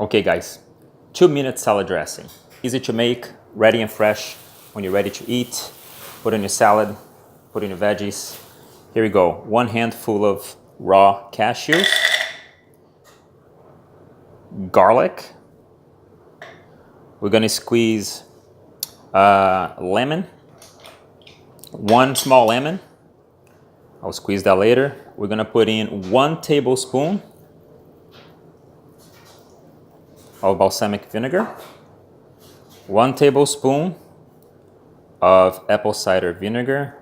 Okay guys, 2-minute salad dressing. Easy to make, ready and fresh when you're ready to eat. Put in your salad, put in your veggies. Here we go, 1 handful of raw cashews, garlic. We're gonna squeeze lemon, 1 small lemon. I'll squeeze that later. We're gonna put in 1 tablespoon of balsamic vinegar, 1 tablespoon of apple cider vinegar.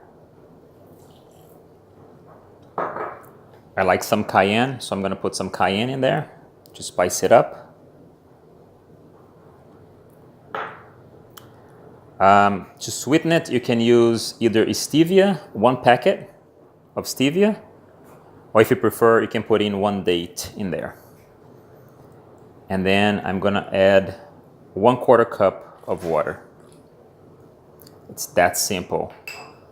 I like some cayenne, so I'm gonna put some cayenne in there to spice it up. To sweeten it, you can use either stevia, 1 packet of stevia, or if you prefer, you can put in 1 date in there. And then I'm gonna add 1/4 cup of water. It's that simple.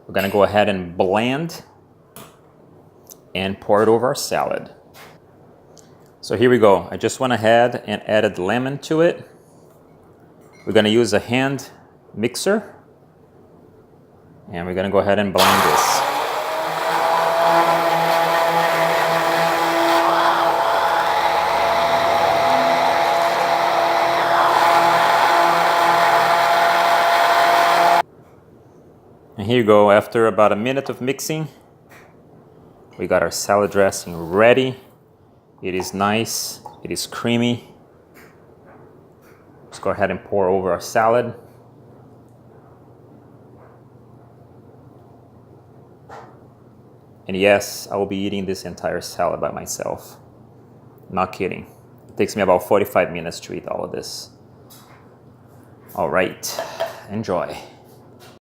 We're gonna go ahead and blend and pour it over our salad. So here we go. I just went ahead and added lemon to it. We're gonna use a hand mixer and we're gonna go ahead and blend this. And here you go, after about a minute of mixing, we got our salad dressing ready. It is nice, it is creamy. Let's go ahead and pour over our salad. And yes, I will be eating this entire salad by myself. Not kidding. It takes me about 45 minutes to eat all of this. All right, enjoy.